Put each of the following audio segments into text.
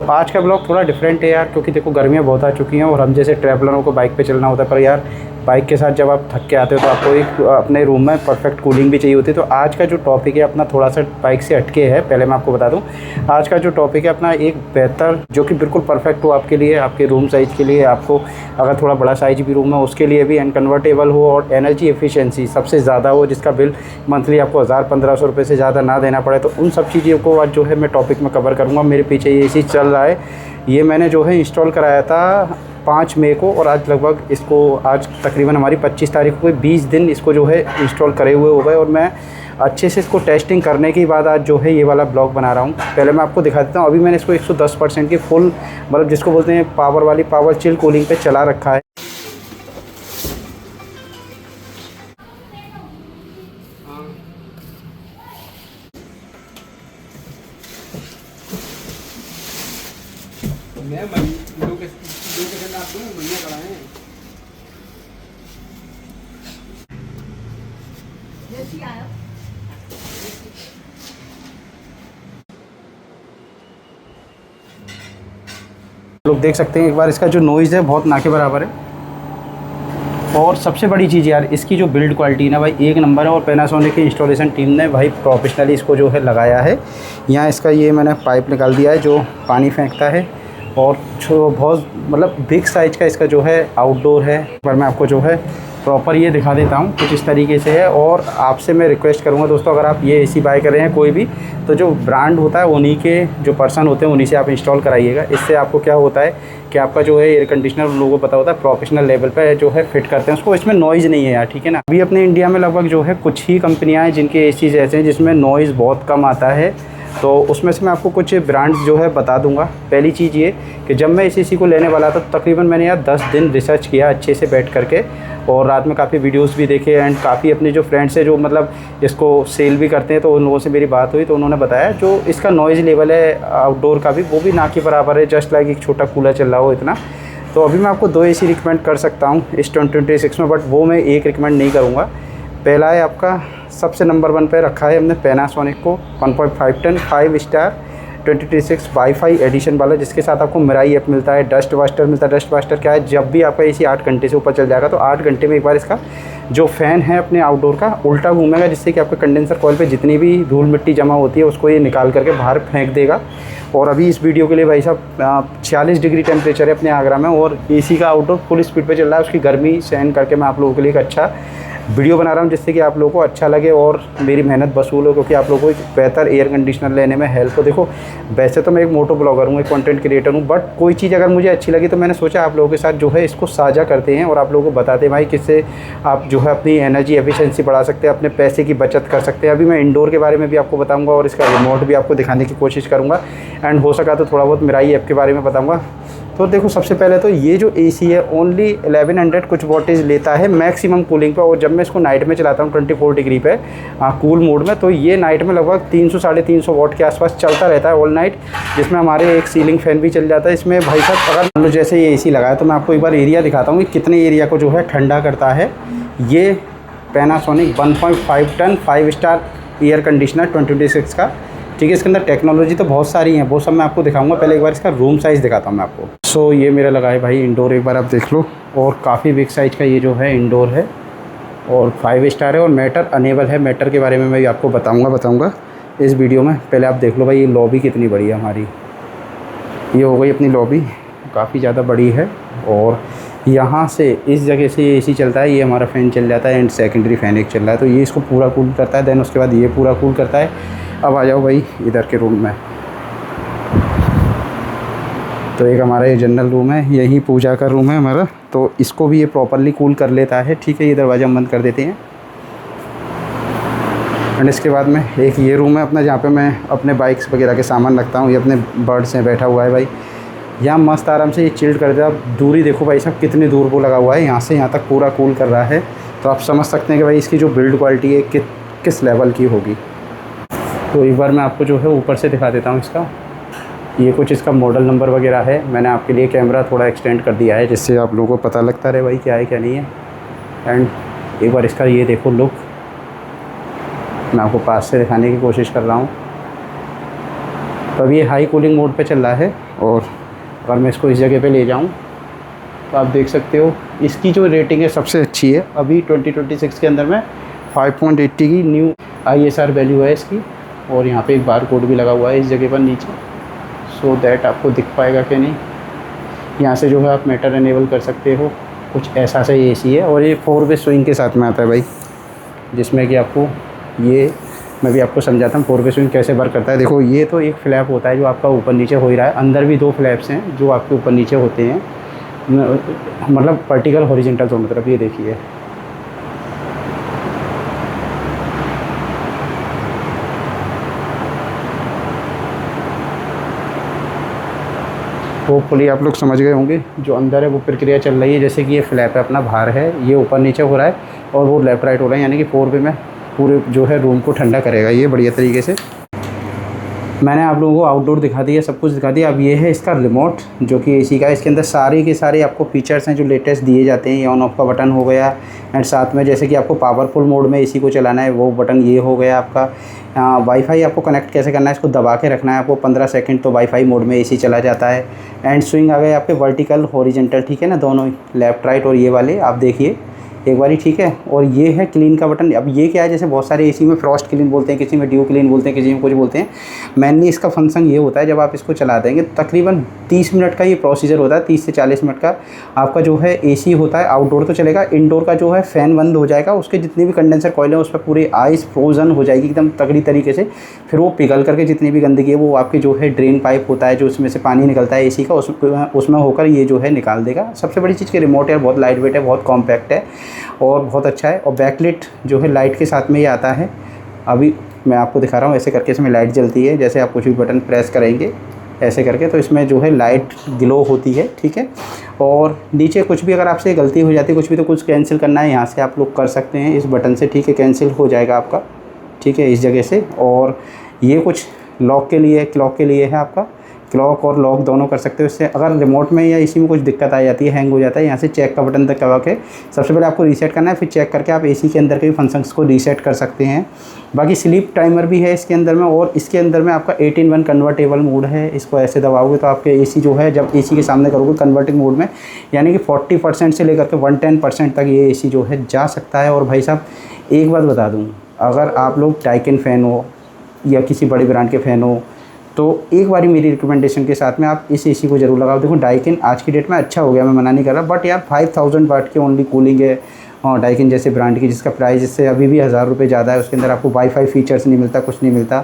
आज का ब्लॉग थोड़ा डिफरेंट है यार, क्योंकि देखो गर्मियाँ बहुत आ चुकी हैं और हम जैसे ट्रैवलरों को बाइक पे चलना होता है, पर यार बाइक के साथ जब आप थक के आते हो तो आपको एक अपने रूम में परफेक्ट कूलिंग भी चाहिए होती है। तो आज का जो टॉपिक है अपना थोड़ा सा बाइक से हटके है। पहले मैं आपको बता दूं, आज का जो टॉपिक है अपना एक बेहतर जो कि बिल्कुल परफेक्ट हो आपके लिए, आपके रूम साइज़ के लिए, आपको अगर थोड़ा बड़ा साइज भी रूम है उसके लिए भी, एंड कन्वर्टेबल हो और एनर्जी एफिशिएंसी सबसे ज़्यादा हो, जिसका बिल मंथली आपको 1000-1500 रुपये से ज़्यादा ना देना पड़े। तो उन सब चीज़ों को आज जो है मैं टॉपिक में कवर करूँगा। मेरे पीछे ये AC चल रहा है, ये मैंने जो है इंस्टॉल कराया था 5 मई को, और आज लगभग इसको आज तकरीबन हमारी 25 तारीख को 20 दिन इसको जो है इंस्टॉल करे हुए हो गए, और मैं अच्छे से इसको टेस्टिंग करने के बाद आज जो है ये वाला ब्लॉग बना रहा हूँ। पहले मैं आपको दिखा देता हूँ। अभी मैंने इसको 110% की फुल, मतलब जिसको बोलते हैं पावर वाली, पावर चिल कूलिंग पे चला रखा है। लोग देख सकते हैं एक बार, इसका जो नॉइज़ है बहुत ना के बराबर है। और सबसे बड़ी चीज़ यार, इसकी जो बिल्ड क्वालिटी ना भाई एक नंबर है, और पैनासोनिक की इंस्टॉलेशन टीम ने भाई प्रोफेशनली इसको जो है लगाया है। यहाँ इसका ये मैंने पाइप निकाल दिया है जो पानी फेंकता है, और जो बहुत मतलब बिग साइज़ का इसका जो है आउटडोर है। पर मैं आपको जो है प्रॉपर ये दिखा देता हूँ कुछ इस तरीके से है। और आपसे मैं रिक्वेस्ट करूँगा दोस्तों, अगर आप ये AC बाय कर रहे हैं कोई भी, तो जो ब्रांड होता है उन्हीं के जो पर्सन होते हैं उन्हीं से आप इंस्टॉल कराइएगा। इससे आपको क्या होता है कि आपका जो है एयर कंडीशनर उन लोगों को पता होता है, प्रोफेशनल लेवल पे जो है फिट करते हैं उसको, इसमें नॉइज़ नहीं है यार, ठीक है ना। अभी अपने इंडिया में लगभग जो है कुछ ही कंपनियाँ हैं जिनके ACs ऐसे हैं जिसमें नॉइज़ बहुत कम आता है। तो उसमें से मैं आपको कुछ ब्रांड्स जो है बता दूंगा। पहली चीज़ ये कि जब मैं इस AC को लेने वाला था तकरीबन मैंने यार 10 दिन रिसर्च किया अच्छे से बैठ करके, और रात में काफ़ी वीडियोस भी देखे, एंड काफ़ी अपने जो फ्रेंड्स हैं जो मतलब इसको सेल भी करते हैं तो उन लोगों से मेरी बात हुई, तो उन्होंने बताया जो इसका नॉइज़ लेवल है आउटडोर का भी, वो भी ना के बराबर है, जस्ट लाइक एक छोटा कूलर चल रहा हो इतना। तो अभी मैं आपको 2 AC रिकमेंड कर सकता हूँ इस 2026 में, बट वो मैं एक रिकमेंड नहीं करूँगा। पहला है आपका सबसे नंबर 1 पे रखा है हमने पैनासोनिक को 1.5 टन 5 स्टार 2026 वाईफाई एडिशन वाला, जिसके साथ आपको मिराई ऐप मिलता है, डस्ट बास्टर मिलता है। डस्ट बास्टर क्या है, जब भी आपका AC 8 घंटे से ऊपर चल जाएगा तो 8 घंटे में एक बार इसका जो फ़ैन है अपने आउटडोर का उल्टा घूमेगा, जिससे कि आपके कंडेंसर कॉइल पे जितनी भी धूल मिट्टी जमा होती है उसको ये निकाल करके बाहर फेंक देगा। और अभी इस वीडियो के लिए भाई साहब 46 डिग्री टेम्परेचर है अपने आगरा में, और AC का आउटडोर फुल स्पीड पे चल रहा है। उसकी गर्मी सहन करके मैं आप लोगों के लिए एक अच्छा वीडियो बना रहा हूँ जिससे कि आप लोगों को अच्छा लगे और मेरी मेहनत वसूल हो, क्योंकि आप लोगों को एक बेहतर एयर कंडीशनर लेने में हेल्प हो। देखो वैसे तो मैं एक मोटो ब्लॉगर हूँ, एक कंटेंट क्रिएटर हूँ, बट कोई चीज़ अगर मुझे अच्छी लगी तो मैंने सोचा आप लोगों के साथ जो है इसको साझा करते हैं और आप लोगों को बताते हैं भाई किससे आप जो है अपनी एनर्जी एफिशिएंसी बढ़ा सकते हैं, अपने पैसे की बचत कर सकते हैं। अभी मैं इंडोर के बारे में भी आपको बताऊँगा और इसका रिमोट भी आपको दिखाने की कोशिश करूँगा, एंड हो सका तो थोड़ा बहुत मिराई ऐप के बारे में बताऊँगा। तो देखो सबसे पहले तो ये जो AC है ओनली 1100 कुछ वोल्टेज लेता है मैक्सिमम कूलिंग पे, और जब मैं इसको नाइट में चलाता हूँ 24 डिग्री पे कूल मोड में, तो ये नाइट में लगभग 300-350 वाट के आसपास चलता रहता है ऑल नाइट, जिसमें हमारे एक सीलिंग फ़ैन भी चल जाता है। इसमें भाई साहब अगर मान लो जैसे ये AC लगाया तो मैं आपको एक बार एरिया दिखाता हूँ कि कितने एरिया को जो है ठंडा करता है। ये Panasonic 1.5 ton 5 star air conditioner 2026 का, ठीक है। इसके अंदर टेक्नोलॉजी तो बहुत सारी है, वो सब मैं आपको दिखाऊंगा। पहले एक बार इसका रूम साइज़ दिखाता हूँ मैं आपको। सो ये मेरा लगा है भाई इंडोर, एक बार आप देख लो, और काफ़ी बिग साइज़ का ये जो है इंडोर है, और 5 स्टार है, और मैटर अनेबल है। मैटर के बारे में मैं आपको बताऊँगा इस वीडियो में। पहले आप देख लो भाई ये लॉबी कितनी बड़ी है हमारी, ये हो गई अपनी लॉबी, काफ़ी ज़्यादा बड़ी है। और यहाँ से इस जगह से ये AC चलता है, ये हमारा फ़ैन चल जाता है, एंड सेकेंडरी फ़ैन एक चल रहा है, तो ये इसको पूरा कूल करता है। देन उसके बाद ये पूरा कूल करता है। अब आ जाओ भाई इधर के रूम में, तो एक हमारा ये जनरल रूम है, यही पूजा का रूम है हमारा, तो इसको भी ये प्रॉपरली कूल कर लेता है, ठीक है। ये दरवाज़ा हम बंद कर देते हैं। एंड इसके बाद में एक ये रूम है अपना, जहाँ पे मैं अपने बाइक्स वगैरह के सामान रखता हूँ। ये अपने बर्ड्स हैं, बैठा हुआ है भाई, यहाँ मस्त आराम से ये चिल्ड कर देता है। दूरी देखो भाई साहब कितनी दूर वो लगा हुआ है, यहाँ से यहाँ तक पूरा कूल कर रहा है। तो आप समझ सकते हैं कि भाई इसकी जो बिल्ड क्वालिटी है किस लेवल की होगी। तो एक बार मैं आपको जो है ऊपर से दिखा देता हूँ इसका, ये कुछ इसका मॉडल नंबर वगैरह है। मैंने आपके लिए कैमरा थोड़ा एक्सटेंड कर दिया है जिससे आप लोगों को पता लगता रहे भाई क्या है क्या नहीं है। एंड एक बार इसका ये देखो लुक, मैं आपको पास से दिखाने की कोशिश कर रहा हूँ। तो अभी ये हाई कूलिंग मोड पे चल रहा है। और अगर मैं इसको इस जगह पे ले जाऊँ तो आप देख सकते हो इसकी जो रेटिंग है सबसे अच्छी है अभी 2026 के अंदर में। 5.80 की न्यू ISR वैल्यू है इसकी। और यहाँ पे एक बार कोड भी लगा हुआ है इस जगह पर नीचे, सो दैट आपको दिख पाएगा कि नहीं। यहाँ से जो है आप मैटर इनेबल कर सकते हो। कुछ ऐसा सा ये AC है और ये 4 वे स्विंग के साथ में आता है भाई, जिसमें कि आपको ये मैं भी आपको समझाता हूँ 4 वे स्विंग कैसे वर्क करता है। देखो ये तो एक फ्लैप होता है जो आपका ऊपर नीचे हो ही रहा है, अंदर भी 2 फ्लैप्स हैं जो आपके ऊपर नीचे होते हैं, मतलब वर्टिकल हॉरिजॉन्टल दोनों तरफ। ये देखिए होपफुली आप लोग समझ गए होंगे जो अंदर है वो प्रक्रिया चल रही है। जैसे कि ये फ्लैप है अपना बाहर है, ये ऊपर नीचे हो रहा है और वो लेफ़्ट राइट हो रहा है, यानी कि 4 वे में पूरे जो है रूम को ठंडा करेगा ये बढ़िया तरीके से। मैंने आप लोगों को आउटडोर दिखा दिया, सब कुछ दिखा दिया। अब ये है इसका रिमोट जो कि AC का है। इसके अंदर सारे के सारे आपको फीचर्स हैं जो लेटेस्ट दिए जाते हैं। ये ऑन ऑफ का बटन हो गया एंड साथ में जैसे कि आपको पावरफुल मोड में AC को चलाना है वो बटन ये हो गया आपका। वाईफाई आपको कनेक्ट कैसे करना है, इसको दबा के रखना है आपको 15 सेकंड तो वाईफाई मोड में AC चला जाता है। एंड स्विंग आ गए आपके वर्टिकल हॉरिजॉन्टल, ठीक है ना, दोनों लेफ़्ट राइट और ये वाले आप देखिए एक बारी, ठीक है। और ये है क्लीन का बटन। अब ये क्या है, जैसे बहुत सारे AC में फ्रॉस्ट क्लीन बोलते हैं, किसी में ड्यू क्लीन बोलते हैं, किसी में कुछ बोलते हैं। मेनली इसका फंक्शन ये होता है जब आप इसको चला देंगे तकरीबन 30 मिनट का ये प्रोसीजर होता है, 30 से 40 मिनट का आपका जो है AC होता है। आउटडोर तो चलेगा, इंडोर का जो है फ़ैन बंद हो जाएगा, उसके जितनी भी कंडेंसर कॉइल है उस पर पूरी आइस फ्रोज़न हो जाएगी एकदम तगड़ी तरीके से। फिर वो पिघल करके जितनी भी गंदगी है वो आपके जो है ड्रेन पाइप होता है जो उसमें से पानी निकलता है AC का, उसमें होकर ये जो है निकाल देगा। सबसे बड़ी चीज़ कि रिमोट है, बहुत लाइट वेट है, बहुत कॉम्पैक्ट है और बहुत अच्छा है। और बैकलिट जो है लाइट के साथ में ये आता है। अभी मैं आपको दिखा रहा हूँ, ऐसे करके इसमें लाइट जलती है। जैसे आप कुछ भी बटन प्रेस करेंगे ऐसे करके तो इसमें जो है लाइट ग्लो होती है, ठीक है। और नीचे कुछ भी अगर आपसे गलती हो जाती है कुछ भी, तो कुछ कैंसिल करना है यहाँ से आप लोग कर सकते हैं इस बटन से, ठीक है, कैंसिल हो जाएगा आपका, ठीक है, इस जगह से। और ये कुछ लॉक के लिए, क्लॉक के लिए है आपका, क्लॉक और लॉक दोनों कर सकते हो इससे। अगर रिमोट में या इसी में कुछ दिक्कत आ जाती है, हैंग हो जाता है, यहाँ से चेक का बटन तक दबा के सबसे पहले आपको रीसेट करना है, फिर चेक करके आप AC के अंदर के भी फंक्शंस को रीसेट कर सकते हैं। बाकी स्लीप टाइमर भी है इसके अंदर में। और इसके अंदर में आपका 18:1 कन्वर्टेबल मोड है। इसको ऐसे दबाओगे तो आपके AC जो है जब AC के सामने करोगे कन्वर्टिंग मोड में, यानी कि 40% से लेकर के 110% तक ये AC जो है जा सकता है। और भाई साहब एक बात बता दूँ, अगर आप लोग डाइकिन फ़ैन हो या किसी बड़े ब्रांड के फ़ैन हो तो एक बारी मेरी रिकमेंडेशन के साथ में आप इस AC को ज़रूर लगाओ। देखो डाइकिन आज की डेट में अच्छा हो गया, मैं मना नहीं कर रहा, बट यार 5000 वाट की ओनली कूलिंग है डाइकिन जैसे ब्रांड की, जिसका प्राइस इससे अभी भी 1000 रुपये ज़्यादा है। उसके अंदर आपको वाईफाई फीचर्स नहीं मिलता, कुछ नहीं मिलता।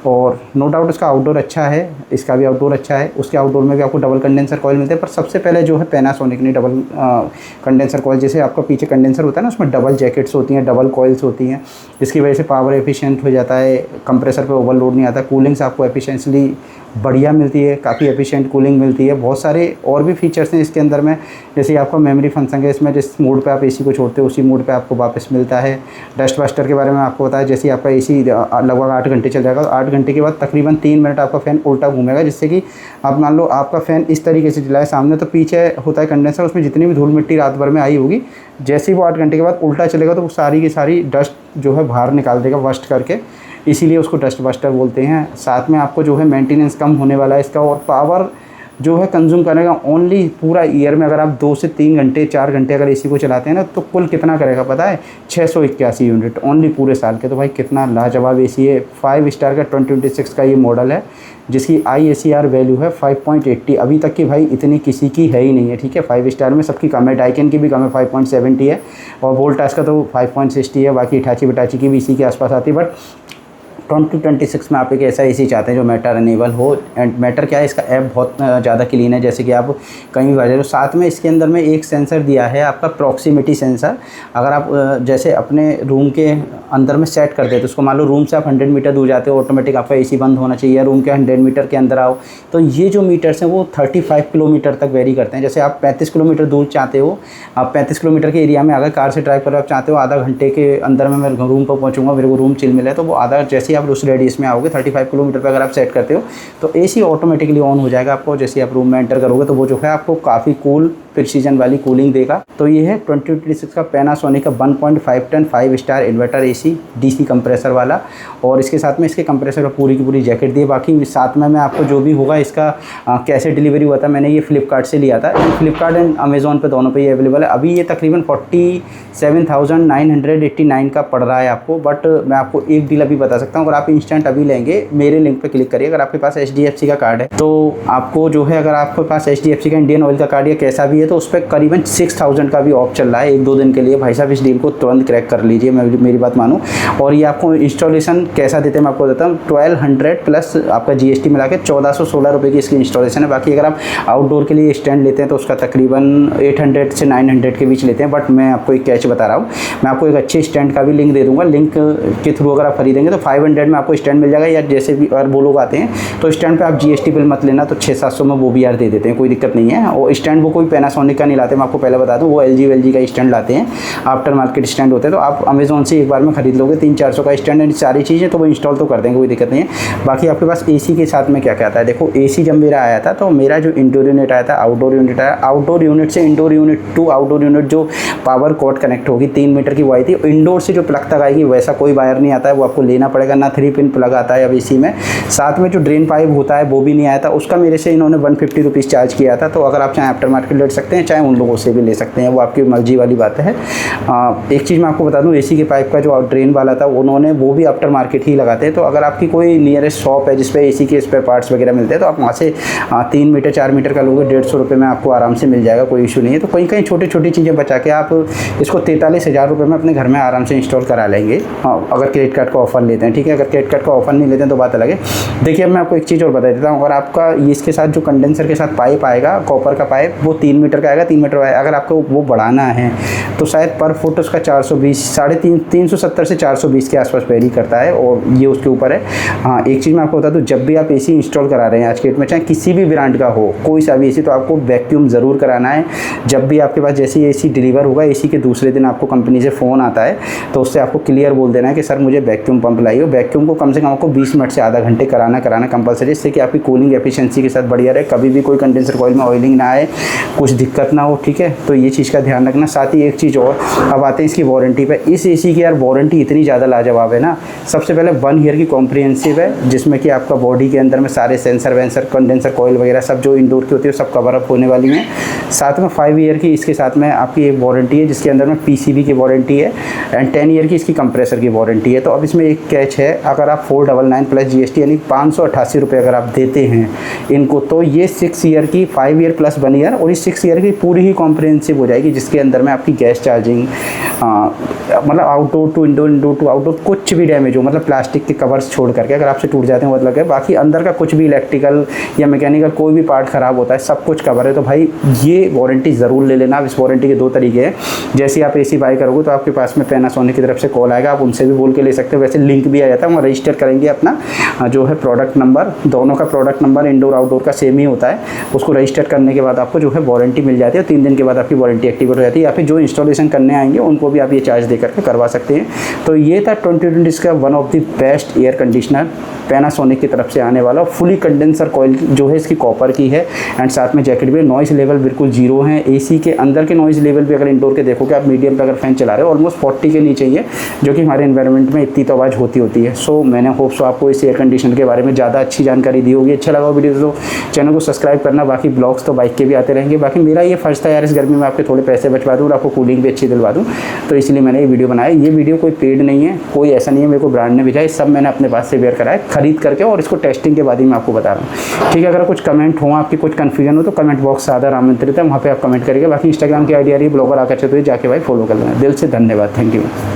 और नो डाउट उसका आउटडोर अच्छा है, इसका भी आउटडोर अच्छा है। उसके आउटडोर में भी आपको डबल कंडेंसर कॉइल मिलते हैं, पर सबसे पहले जो है पैनासोनिक ने डबल कंडेंसर कॉइल, जैसे आपका पीछे कंडेंसर होता है ना उसमें डबल जैकेट्स होती हैं, डबल कॉइल्स होती हैं, जिसकी वजह से पावर एफिशिएंट हो जाता है, कंप्रेसर पे ओवरलोड नहीं आता, कूलिंग्स आपको एफिशिएंटली बढ़िया मिलती है, काफ़ी एफिशिएंट कूलिंग मिलती है। बहुत सारे और भी फीचर्स हैं इसके अंदर में, जैसे आपका मेमोरी फंक्शन है इसमें, जिस मोड पे आप AC को छोड़ते हो उसी मोड पे आपको वापस मिलता है। डस्ट बस्टर के बारे में आपको बताया, जैसे आपका AC लगभग 8 घंटे चल जाएगा, 8 घंटे के बाद तकरीबन 3 मिनट आपका फ़ैन उल्टा घूमेगा, जिससे कि आप मान लो आपका फ़ैन इस तरीके से चलाए, सामने तो पीछे होता है कंडेंसर, उसमें जितनी भी धूल मिट्टी रात भर में आई होगी, जैसे ही वो 8 घंटे के बाद उल्टा चलेगा तो वो सारी की सारी डस्ट जो है बाहर निकाल देगा बस्ट करके, इसीलिए उसको डस्ट बस्टर बोलते हैं। साथ में आपको जो है मेंटेनेंस कम होने वाला है इसका, और पावर जो है कंज्यूम करेगा ओनली पूरा ईयर में, अगर आप 2 से 3 घंटे 4 घंटे अगर AC को चलाते हैं ना तो कुल कितना करेगा पता है, 681 यूनिट ओनली पूरे साल के। तो भाई कितना लाजवाब AC है। 5 स्टार का 2026 का ये मॉडल है, जिसकी ISR वैल्यू है 5.80। अभी तक की भाई इतनी किसी की है ही नहीं है, ठीक है। 5 स्टार में सबकी कम है, डाइकिन की भी कम है 5.70 है, और वोल्टास का तो 5.60 है, बाकी इटाची बिटाची की भी इसी के आसपास आती है। बट 2026 में आप एक ऐसा AC चाहते हैं जो मैटर इनेबल हो। एंड मैटर क्या है, इसका ऐप बहुत ज़्यादा क्लीन है, जैसे कि आप कहीं भी बाहर, साथ में इसके अंदर में एक सेंसर दिया है आपका प्रॉक्सिमिटी सेंसर। अगर आप जैसे अपने रूम के अंदर में सेट कर देते तो उसको मान लो रूम से आप 100 मीटर दूर जाते हो, ऑटोमेटिक आपका AC बंद होना चाहिए, या रूम के 100 मीटर के अंदर आओ, तो ये जो मीटर्स हैं वो 35 किलोमीटर तक वेरी करते हैं। जैसे आप 35 किलोमीटर दूर चाहते हो, आप 35 किलोमीटर के एरिया में अगर कार से ड्राइव कर आप चाहते हो आधा घंटे के अंदर में मैं रूम पर पहुँचूँगा, मेरे को रूम चिल मिला है, तो वो आधा जैसे आप उस रेडियस में आओगे 35 किलोमीटर पर अगर आप सेट करते हो तो AC ऑटोमेटिकली ऑन हो जाएगा आपको। जैसे आप रूम में एंटर करोगे तो वो जो है आपको काफ़ी कूल प्रिसीजन वाली कूलिंग देगा। तो ये है 2026 का पैनासोनिक का 1.5 ton 5 star inverter AC DC compressor वाला, और इसके साथ में इसके कंप्रेसर पर पूरी की पूरी जैकेट दी है। बाकी साथ में मैं आपको जो भी होगा इसका कैसे डिलीवरी हुआ था, मैंने ये फ्लिपकार्ट से लिया था। फ्लिपकार्ट एंड अमेज़ॉन पे दोनों पे ये अवेलेबल है। अभी ये तकरीबन 47,989 का पड़ रहा है आपको। बट मैं आपको एक डील अभी बता सकता हूँ, अगर आप इंस्टेंट अभी लेंगे मेरे लिंक पे क्लिक करिए। अगर आपके पास HDFC का कार्ड है तो आपको जो है, अगर आपके पास HDFC का इंडियन ऑयल का कार्ड या कैसा भी है तो उस पर करीबन 6,000 का भी ऑफ चल रहा है 1-2 दिन के लिए। भाई साहब इस डील को तुरंत क्रैक कर लीजिए, मैं मेरी बात मानो। और ये आपको इंस्टॉलेशन कैसा देते हैं मैं आपको बताता हूँ। 1200 प्लस आपका GST मिला के 1416 रुपये की इसकी इंस्टॉलेशन है। बाकी अगर आप आउटडोर के लिए स्टैंड लेते हैं तो उसका तकरीबन 800 से 900 के बीच लेते हैं। बट मैं आपको एक कैच बता रहा हूँ, मैं आपको एक अच्छे स्टैंड का भी लिंक दे दूँगा। लिंक के थ्रू अगर आप खरीदेंगे तो 500 में आपको स्टैंड मिल जाएगा। या जैसे भी अगर वो लोग आते हैं तो स्टैंड पे आप GST बिल मत लेना, तो 600-700 में वो भी यार दे देते हैं, कोई दिक्कत नहीं है। और स्टैंड वो कोई पैनासोनिक का नहीं लाते, मैं आपको पहले बता दूँ, वो LG का स्टैंड लाते हैं, आफ्टर मार्केट स्टैंड होते हैं। तो आप अमेज़ॉन से एक बार में खरीद लोगे 300-400 का स्टैंड एंड सारी चीज़ें, तो वो इंस्टॉल तो कर देंगे, कोई दिक्कत नहीं है। बाकी आपके पास AC के साथ में क्या क्या आता है देखो। AC जब मेरा आया था तो मेरा जो इंडोर यूनिट आया था, आउटडोर यूनिट आया, आउटडोर यूनिट से indoor unit to outdoor unit जो पावर कॉर्ड कनेक्ट होगी 3 मीटर की वो आई थी। इंडोर से जो प्लग तक आएगी वैसा कोई वायर नहीं आता है, वो आपको लेना पड़ेगा। ना 3 पिन प्लग आता है अब AC में। साथ में जो ड्रेन पाइप होता है वो भी नहीं आया था, उसका मेरे से इन्होंने 150 रुपीज़ चार्ज किया था। तो अगर आप चाहे आफ्टर मार्केट ले सकते हैं, चाहे उन लोगों से भी ले सकते हैं, वो आपकी मर्जी वाली बात है। एक चीज़ मैं आपको बता दूं, AC के पाइप का जो ड्रेन वाला था उन्होंने वो भी आफ्टर मार्केट ही लगाते हैं। तो अगर आपकी कोई नियरेस्ट शॉप है जिसपे AC के स्पेयर पार्ट्स वगैरह मिलते हैं तो आप वहाँ से 3 मीटर 4 मीटर का लोगे 150 रुपये में आपको आराम से मिल जाएगा, कोई इशू नहीं है। तो कहीं कहीं छोटी छोटी चीज़ें बचा के आप इसको 43,000 रुपये में अपने घर में आराम से इंस्टॉल करा लेंगे। अगर क्रेडिट कार्ड का ऑफर लेते हैं, ठीक है। अगर क्रेडिट कार्ड का ऑफर नहीं लेते हैं तो बात अलग है। देखिए अब मैं आपको एक चीज़ और बता देता हूँ, अगर आपका इसके साथ जो कंडेंसर के साथ पाइप आएगा, कॉपर का पाइप, वो 3 मीटर का आएगा, 3 मीटर आएगा। अगर आपको वो बढ़ाना है तो शायद पर फुट उसका 420 370 से 420 के आसपास वेरी करता है, और ये उसके ऊपर है। हाँ, एक चीज़ मैं आपको बता दूँ, जब भी आप AC इंस्टॉल करा रहे हैं आज के डेट में, चाहे किसी भी ब्रांड का हो, कोई सा भी AC, तो आपको वैक्यूम ज़रूर कराना है। जब भी आपके पास जैसे AC डिलीवर होगा, AC के दूसरे दिन आपको कंपनी से फ़ोन आता है तो उससे आपको क्लियर बोल देना है कि सर मुझे वैक्यूम पंप लाइए। वैक्यूम को कम से कम आपको 20 मिनट से आधा घंटे कराना कंपलसरी, इससे कि आपकी कूलिंग एफिशिएंसी के साथ बढ़िया रहे, कभी भी कोई कंडेंसर कॉइल में ऑयलिंग ना आए, कुछ दिक्कत ना हो, ठीक है। तो ये चीज़ का ध्यान रखना। साथ ही एक चीज़ और, अब आते हैं इसकी वारंटी पे। इस AC की यार वारंटी इतनी ज़्यादा लाजवाब है ना। सबसे पहले 1 ईयर की कॉम्प्रिहेंसिव है, जिसमें कि आपका बॉडी के अंदर में सारे सेंसर वेंसर, कंडेंसर कॉइल वगैरह सब जो इंडोर की होती है सब कवर अप होने वाली हैं। साथ में 5 ईयर की इसके साथ में आपकी एक वारंटी है, जिसके अंदर में PCB की वारंटी है, एंड 10 ईयर की इसकी कंप्रेसर की वारंटी है। तो अब इसमें एक कैच है, अगर आप 499 प्लस GST यानी 588 रुपये अगर आप देते हैं इनको, तो ये 6 ईयर की, 5 ईयर प्लस 1 ईयर, और इस 6 ईयर की पूरी ही कॉम्प्रिहेंसिव हो जाएगी, जिसके अंदर में आपकी गैस चार्जिंग, मतलब outdoor to indoor, indoor to outdoor, कुछ भी डैमेज हो, मतलब प्लास्टिक के कवर्स छोड़ करके अगर आपसे टूट जाते हैं मतलब है, बाकी अंदर का कुछ भी इलेक्ट्रिकल या मैकेनिकल कोई भी पार्ट ख़राब होता है सब कुछ कवर है। तो भाई ये वारंटी ज़रूर ले लेना। अब इस वारंटी के 2 तरीके हैं, जैसे आप AC बाई करोगे तो आपके पास में पैनासोनिक की तरफ से कॉल आएगा, आप उनसे भी बोल के ले सकते हो। वैसे लिंक भी आ जाता है, वहाँ रजिस्टर करेंगे अपना जो है प्रोडक्ट नंबर, दोनों का प्रोडक्ट नंबर इंडोर आउटडोर का सेम ही होता है, उसको रजिस्टर करने के बाद आपको जो है वारंटी मिल जाती है। 3 दिन के बाद आपकी वारंटी एक्टिवेट हो जाती है, या फिर जो इंस्टॉलेशन करने आएंगे उनको भी आप ये चार्ज दे करके करवा सकते हैं। तो ये था 2020 का one of the best air conditioner Panasonic की तरफ से आने वाला। फुली कंडेंसर कॉइल जो है इसकी कॉपर की है, एंड साथ में जैकेट भी। नॉइज़ लेवल बिल्कुल जीरो है। AC के अंदर के नॉइज़ लेवल भी अगर इंडोर के देखोगे आप, मीडियम पे अगर फैन चला रहे हो ऑलमोस्ट 40 के नीचे ही है, जो कि हमारे एनवायरनमेंट में इतनी तो आवाज़ होती है। सो मैंने होप सो आपको इस एयर कंडीशनर के बारे में ज़्यादा अच्छी जानकारी दी होगी। अच्छा लगा वीडियो तो चैनल को सब्सक्राइब करना। बाकी ब्लॉग्स तो बाइक के भी आते रहेंगे। बाकी मेरा ये फर्ज था यार इस गर्मी में आपके थोड़े पैसे बचवा दूँ और आपको कूलिंग भी अच्छी दिलवा दूँ, तो इसलिए मैंने ये वीडियो बनाया। ये वीडियो कोई पेड नहीं है, कोई ऐसा नहीं है मेरे को ब्रांड ने भेजा है, सब मैंने अपने पास से वेयर कराया खरीद करके, और इसको टेस्टिंग के बाद ही मैं आपको बता रहा हूँ, ठीक है। अगर कुछ कमेंट हो, आपकी कुछ कन्फ्यूजन हो तो कमेंट बॉक्स आधार आमंत्रित है, वहाँ पे आप कमेंट करिएगा। बाकी इंस्टाग्राम की आईडी आ रही है ब्लॉगर आकर, तो जाके भाई फॉलो कर लेना। दिल से धन्यवाद, थैंक यू।